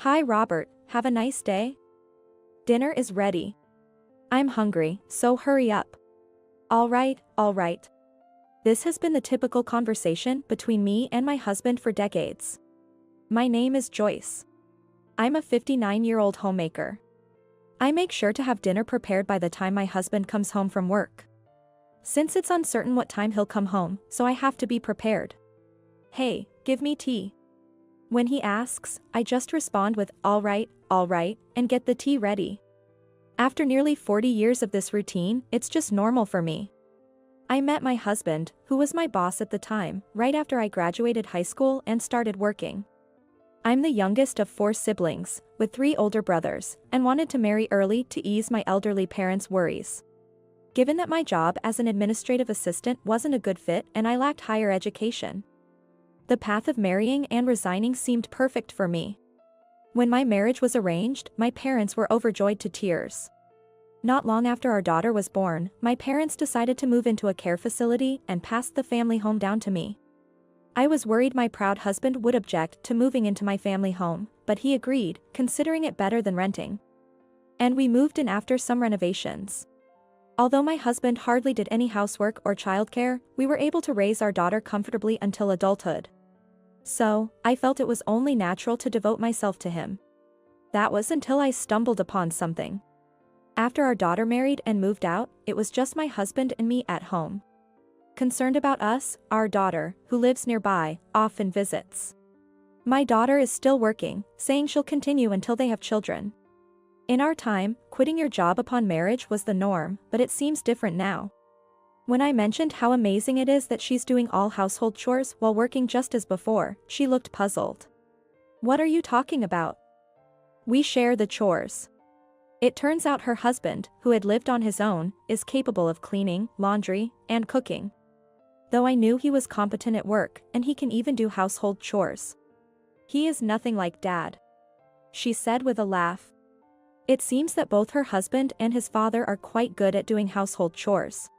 Hi Robert, have a nice day? Dinner is ready. I'm hungry, so hurry up. All right. This has been the typical conversation between me and my husband for decades. My name is Joyce. I'm a 59-year-old homemaker. I make sure to have dinner prepared by the time my husband comes home from work. Since it's uncertain what time he'll come home, so I have to be prepared. Hey, give me tea. When he asks, I just respond with all right, and get the tea ready. After nearly 40 years of this routine, it's just normal for me. I met my husband, who was my boss at the time, right after I graduated high school and started working. I'm the youngest of 4 siblings, with 3 older brothers, and wanted to marry early to ease my elderly parents' worries. Given that my job as an administrative assistant wasn't a good fit and I lacked higher education, the path of marrying and resigning seemed perfect for me. When my marriage was arranged, my parents were overjoyed to tears. Not long after our daughter was born, my parents decided to move into a care facility and passed the family home down to me. I was worried my proud husband would object to moving into my family home, but he agreed, considering it better than renting. And we moved in after some renovations. Although my husband hardly did any housework or childcare, we were able to raise our daughter comfortably until adulthood. So, I felt it was only natural to devote myself to him. That was until I stumbled upon something. After our daughter married and moved out, it was just my husband and me at home. Concerned about us, our daughter, who lives nearby, often visits. My daughter is still working, saying she'll continue until they have children. In our time, quitting your job upon marriage was the norm, but it seems different now. When I mentioned how amazing it is that she's doing all household chores while working just as before, she looked puzzled. What are you talking about? We share the chores. It turns out her husband, who had lived on his own, is capable of cleaning, laundry, and cooking. Though I knew he was competent at work, and he can even do household chores. He is nothing like Dad, she said with a laugh. It seems that both her husband and his father are quite good at doing household chores.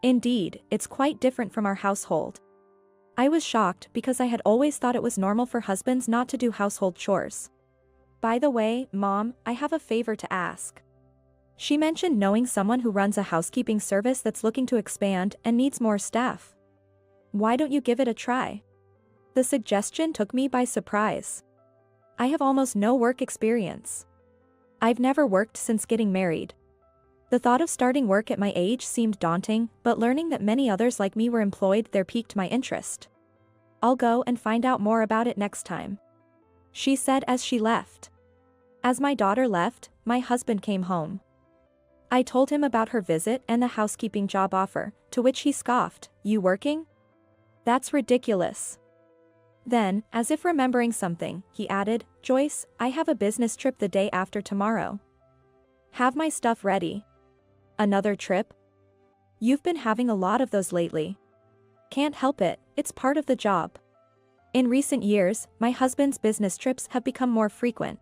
Indeed, it's quite different from our household. I was shocked because I had always thought it was normal for husbands not to do household chores. By the way, Mom, I have a favor to ask. She mentioned knowing someone who runs a housekeeping service that's looking to expand and needs more staff. Why don't you give it a try? The suggestion took me by surprise. I have almost no work experience. I've never worked since getting married. The thought of starting work at my age seemed daunting, but learning that many others like me were employed there piqued my interest. I'll go and find out more about it next time, she said as she left. As my daughter left, my husband came home. I told him about her visit and the housekeeping job offer, to which he scoffed, "You working? That's ridiculous." Then, as if remembering something, he added, "Joyce, I have a business trip the day after tomorrow. Have my stuff ready." Another trip? You've been having a lot of those lately. Can't help it, it's part of the job. In recent years, my husband's business trips have become more frequent.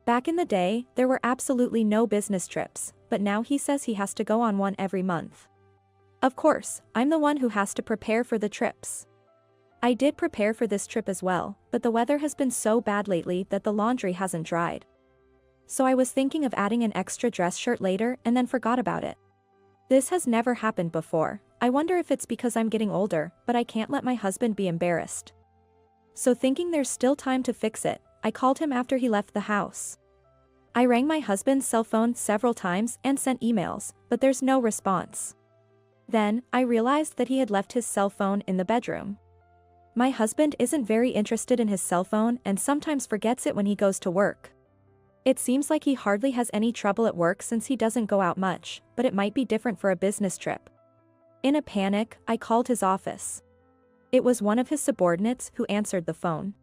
Back in the day, there were absolutely no business trips, but now he says he has to go on one every month. Of course, I'm the one who has to prepare for the trips. I did prepare for this trip as well, but the weather has been so bad lately that the laundry hasn't dried. So I was thinking of adding an extra dress shirt later and then forgot about it. This has never happened before. I wonder if it's because I'm getting older, but I can't let my husband be embarrassed. So thinking there's still time to fix it, I called him after he left the house. I rang my husband's cell phone several times and sent emails, but there's no response. Then, I realized that he had left his cell phone in the bedroom. My husband isn't very interested in his cell phone and sometimes forgets it when he goes to work. It seems like he hardly has any trouble at work since he doesn't go out much, but it might be different for a business trip. In a panic, I called his office. It was one of his subordinates who answered the phone.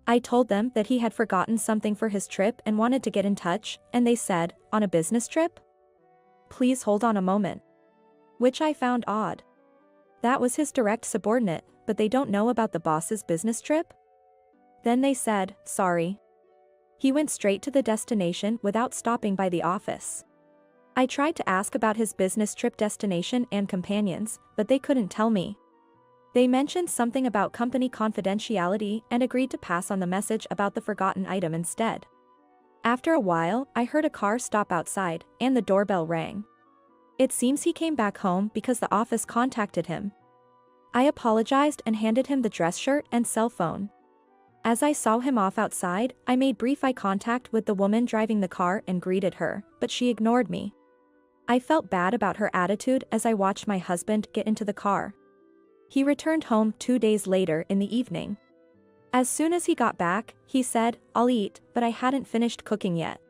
I told them that he had forgotten something for his trip and wanted to get in touch, and they said, "On a business trip? Please hold on a moment." Which I found odd. That was his direct subordinate, but they don't know about the boss's business trip? Then they said, "Sorry." He went straight to the destination without stopping by the office. I tried to ask about his business trip destination and companions, but they couldn't tell me. They mentioned something about company confidentiality and agreed to pass on the message about the forgotten item instead. After a while, I heard a car stop outside, and the doorbell rang. It seems he came back home because the office contacted him. I apologized and handed him the dress shirt and cell phone. As I saw him off outside, I made brief eye contact with the woman driving the car and greeted her, but she ignored me. I felt bad about her attitude as I watched my husband get into the car. He returned home 2 days later in the evening. As soon as he got back, he said, "I'll eat," but I hadn't finished cooking yet.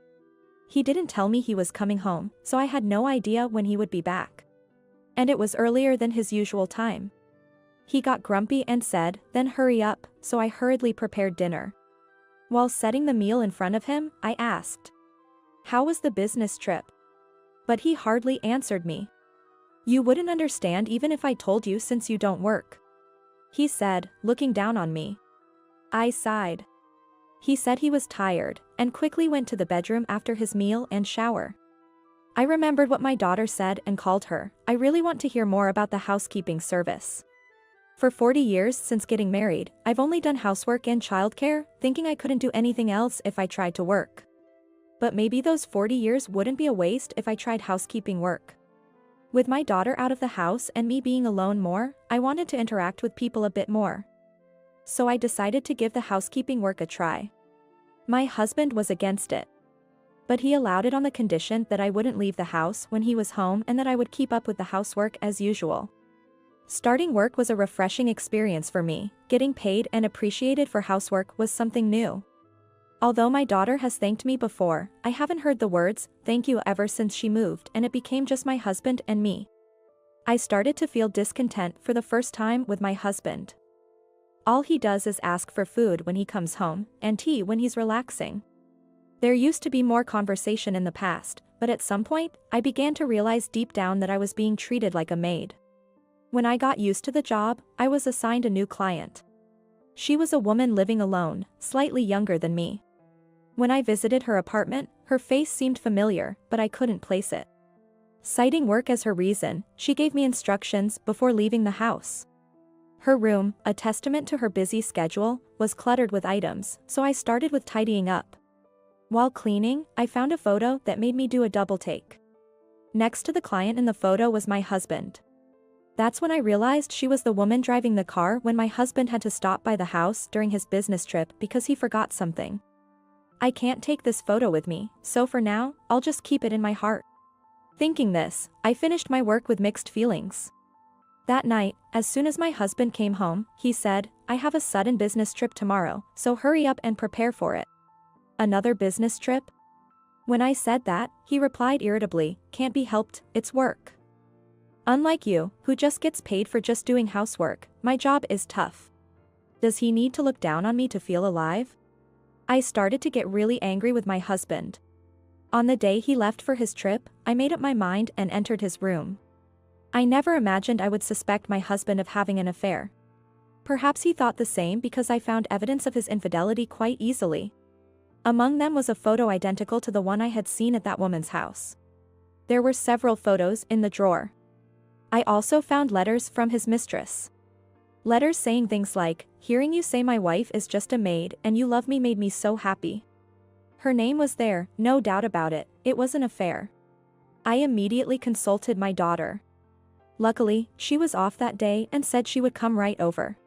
He didn't tell me he was coming home, so I had no idea when he would be back. And it was earlier than his usual time. He got grumpy and said, "Then hurry up," so I hurriedly prepared dinner. While setting the meal in front of him, I asked, "How was the business trip?" But he hardly answered me. "You wouldn't understand even if I told you since you don't work," he said, looking down on me. I sighed. He said he was tired, and quickly went to the bedroom after his meal and shower. I remembered what my daughter said and called her. "I really want to hear more about the housekeeping service. For 40 years since getting married, I've only done housework and childcare, thinking I couldn't do anything else if I tried to work. But maybe those 40 years wouldn't be a waste if I tried housekeeping work." With my daughter out of the house and me being alone more, I wanted to interact with people a bit more. So I decided to give the housekeeping work a try. My husband was against it. But he allowed it on the condition that I wouldn't leave the house when he was home and that I would keep up with the housework as usual. Starting work was a refreshing experience for me. Getting paid and appreciated for housework was something new. Although my daughter has thanked me before, I haven't heard the words, "thank you" ever since she moved and it became just my husband and me. I started to feel discontent for the first time with my husband. All he does is ask for food when he comes home, and tea when he's relaxing. There used to be more conversation in the past, but at some point, I began to realize deep down that I was being treated like a maid. When I got used to the job, I was assigned a new client. She was a woman living alone, slightly younger than me. When I visited her apartment, her face seemed familiar, but I couldn't place it. Citing work as her reason, she gave me instructions before leaving the house. Her room, a testament to her busy schedule, was cluttered with items, so I started with tidying up. While cleaning, I found a photo that made me do a double take. Next to the client in the photo was my husband. That's when I realized she was the woman driving the car when my husband had to stop by the house during his business trip because he forgot something. I can't take this photo with me, so for now, I'll just keep it in my heart. Thinking this, I finished my work with mixed feelings. That night, as soon as my husband came home, he said, "I have a sudden business trip tomorrow, so hurry up and prepare for it." Another business trip? When I said that, he replied irritably, "Can't be helped, it's work. Unlike you, who just gets paid for just doing housework, my job is tough." Does he need to look down on me to feel alive? I started to get really angry with my husband. On the day he left for his trip, I made up my mind and entered his room. I never imagined I would suspect my husband of having an affair. Perhaps he thought the same because I found evidence of his infidelity quite easily. Among them was a photo identical to the one I had seen at that woman's house. There were several photos in the drawer. I also found letters from his mistress. Letters saying things like, "Hearing you say my wife is just a maid and you love me made me so happy." Her name was there, no doubt about it, it was an affair. I immediately consulted my daughter. Luckily, she was off that day and said she would come right over.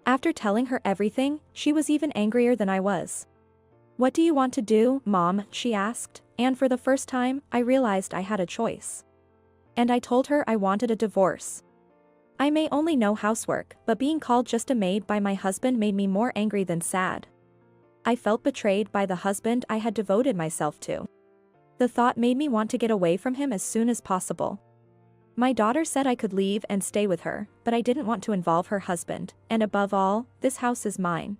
After telling her everything, she was even angrier than I was. "What do you want to do, Mom?" she asked, and for the first time, I realized I had a choice. And I told her I wanted a divorce. I may only know housework, but being called just a maid by my husband made me more angry than sad. I felt betrayed by the husband I had devoted myself to. The thought made me want to get away from him as soon as possible. My daughter said I could leave and stay with her, but I didn't want to involve her husband, and above all, this house is mine.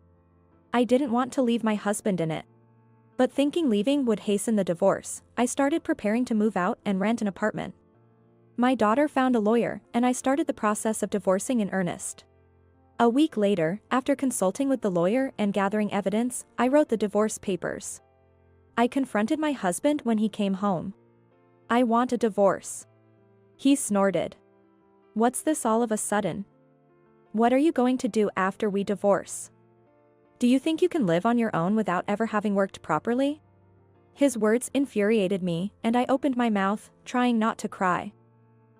I didn't want to leave my husband in it. But thinking leaving would hasten the divorce, I started preparing to move out and rent an apartment. My daughter found a lawyer, and I started the process of divorcing in earnest. A week later, after consulting with the lawyer and gathering evidence, I wrote the divorce papers. I confronted my husband when he came home. "I want a divorce." He snorted. "What's this all of a sudden? What are you going to do after we divorce? Do you think you can live on your own without ever having worked properly? His words infuriated me, and I opened my mouth, trying not to cry.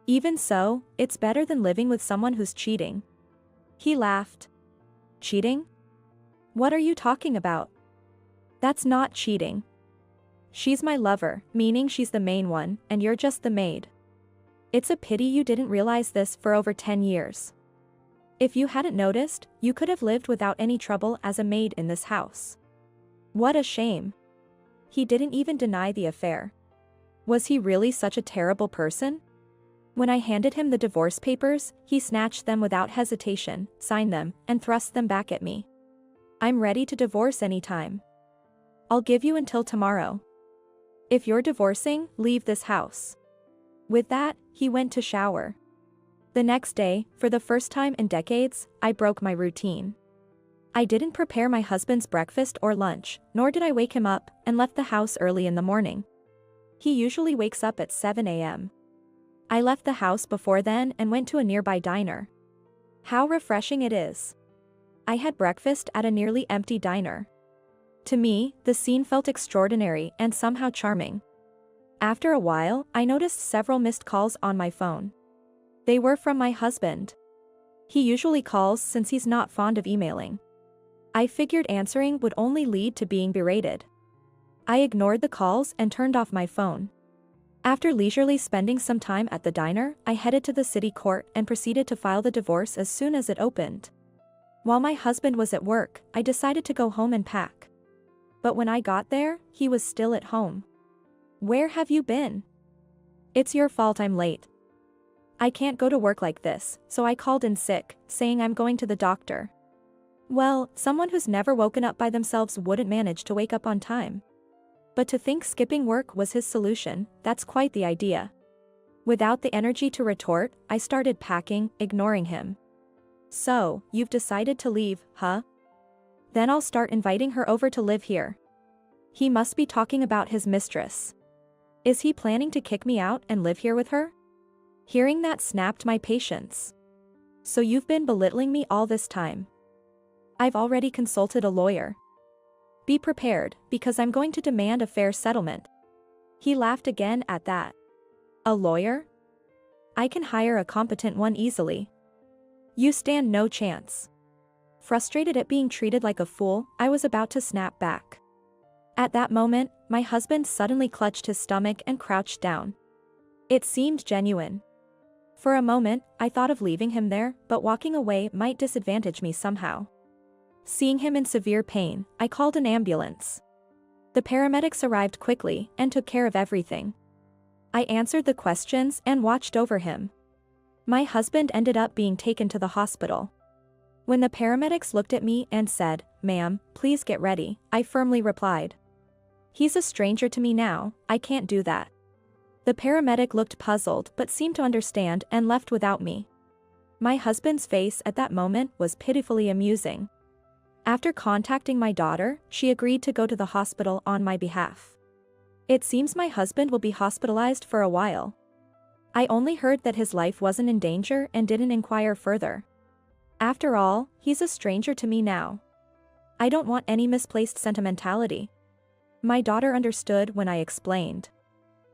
Even so, it's better than living with someone who's cheating. He laughed. Cheating? What are you talking about? That's not cheating. She's my lover, meaning she's the main one, and you're just the maid. It's a pity you didn't realize this for over 10 years. If you hadn't noticed, you could have lived without any trouble as a maid in this house. What a shame. He didn't even deny the affair. Was he really such a terrible person? When I handed him the divorce papers, he snatched them without hesitation, signed them, and thrust them back at me. I'm ready to divorce anytime. I'll give you until tomorrow. If you're divorcing, leave this house. With that, he went to shower. The next day, for the first time in decades, I broke my routine. I didn't prepare my husband's breakfast or lunch, nor did I wake him up, and left the house early in the morning. He usually wakes up at 7 a.m. I left the house before then and went to a nearby diner. How refreshing it is. I had breakfast at a nearly empty diner. To me, the scene felt extraordinary and somehow charming. After a while, I noticed several missed calls on my phone. They were from my husband. He usually calls since he's not fond of emailing. I figured answering would only lead to being berated. I ignored the calls and turned off my phone. After leisurely spending some time at the diner, I headed to the city court and proceeded to file the divorce as soon as it opened. While my husband was at work, I decided to go home and pack. But when I got there, he was still at home. Where have you been? It's your fault I'm late. I can't go to work like this, so I called in sick, saying I'm going to the doctor. Well, someone who's never woken up by themselves wouldn't manage to wake up on time. But to think skipping work was his solution, that's quite the idea. Without the energy to retort, I started packing, ignoring him. So, you've decided to leave, huh? Then I'll start inviting her over to live here. He must be talking about his mistress. Is he planning to kick me out and live here with her? Hearing that snapped my patience. So you've been belittling me all this time. I've already consulted a lawyer. Be prepared, because I'm going to demand a fair settlement. He laughed again at that. A lawyer? I can hire a competent one easily. You stand no chance. Frustrated at being treated like a fool, I was about to snap back. At that moment, my husband suddenly clutched his stomach and crouched down. It seemed genuine. For a moment, I thought of leaving him there, but walking away might disadvantage me somehow. Seeing him in severe pain, I called an ambulance. The paramedics arrived quickly and took care of everything. I answered the questions and watched over him. My husband ended up being taken to the hospital. When the paramedics looked at me and said, "Ma'am, please get ready," I firmly replied, "He's a stranger to me now, I can't do that." The paramedic looked puzzled but seemed to understand and left without me. My husband's face at that moment was pitifully amusing. After contacting my daughter, she agreed to go to the hospital on my behalf. It seems my husband will be hospitalized for a while. I only heard that his life wasn't in danger and didn't inquire further. After all, he's a stranger to me now. I don't want any misplaced sentimentality. My daughter understood when I explained.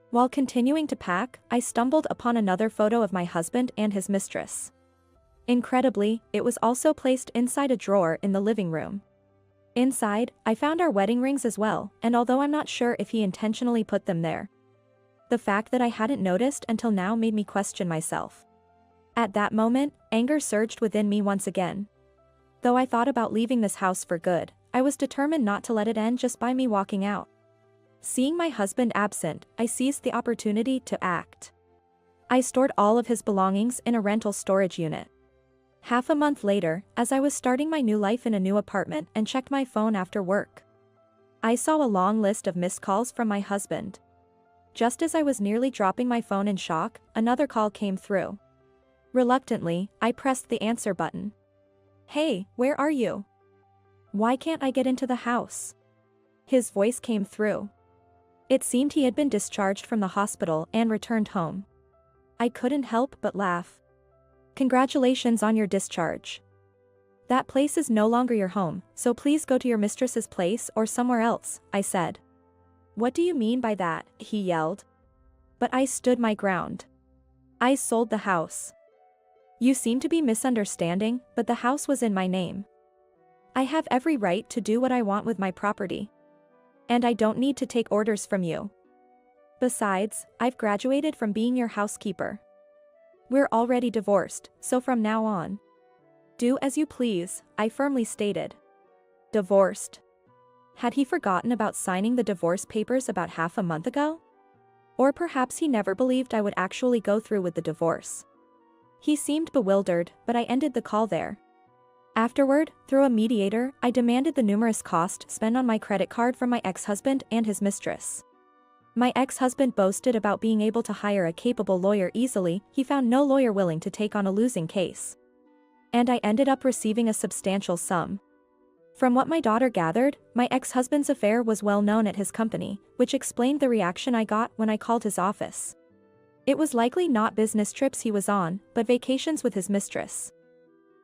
While continuing to pack, I stumbled upon another photo of my husband and his mistress. Incredibly, it was also placed inside a drawer in the living room. Inside, I found our wedding rings as well, and although I'm not sure if he intentionally put them there, the fact that I hadn't noticed until now made me question myself. At that moment, anger surged within me once again. Though I thought about leaving this house for good, I was determined not to let it end just by me walking out. Seeing my husband absent, I seized the opportunity to act. I stored all of his belongings in a rental storage unit. Half a month later, as I was starting my new life in a new apartment and checked my phone after work, I saw a long list of missed calls from my husband. Just as I was nearly dropping my phone in shock, another call came through. Reluctantly, I pressed the answer button. "Hey, where are you? Why can't I get into the house?" His voice came through. It seemed he had been discharged from the hospital and returned home. I couldn't help but laugh. "Congratulations on your discharge. That place is no longer your home, so please go to your mistress's place or somewhere else, I said. What do you mean by that? He yelled. But I stood my ground. I sold the house. You seem to be misunderstanding, but the house was in my name. I have every right to do what I want with my property. And I don't need to take orders from you. Besides, I've graduated from being your housekeeper. We're already divorced, so from now on, do as you please, I firmly stated. Divorced. Had he forgotten about signing the divorce papers about half a month ago? Or perhaps he never believed I would actually go through with the divorce. He seemed bewildered, but I ended the call there. Afterward, through a mediator, I demanded the numerous costs spent on my credit card from my ex-husband and his mistress. My ex-husband boasted about being able to hire a capable lawyer easily. He found no lawyer willing to take on a losing case. And I ended up receiving a substantial sum. From what my daughter gathered, my ex-husband's affair was well known at his company, which explained the reaction I got when I called his office. It was likely not business trips he was on, but vacations with his mistress.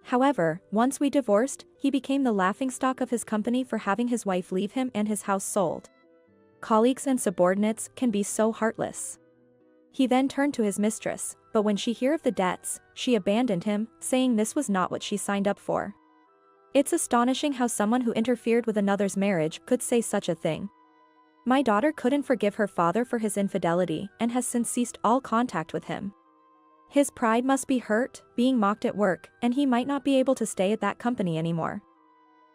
However, once we divorced, he became the laughingstock of his company for having his wife leave him and his house sold. Colleagues and subordinates can be so heartless. He then turned to his mistress, but when she heard of the debts, she abandoned him, saying this was not what she signed up for. It's astonishing how someone who interfered with another's marriage could say such a thing. My daughter couldn't forgive her father for his infidelity and has since ceased all contact with him. His pride must be hurt, being mocked at work, and he might not be able to stay at that company anymore.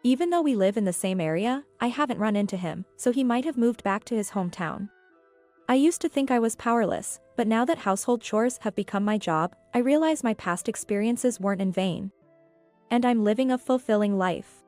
Even though we live in the same area, I haven't run into him, so he might have moved back to his hometown. I used to think I was powerless, but now that household chores have become my job, I realize my past experiences weren't in vain. And I'm living a fulfilling life.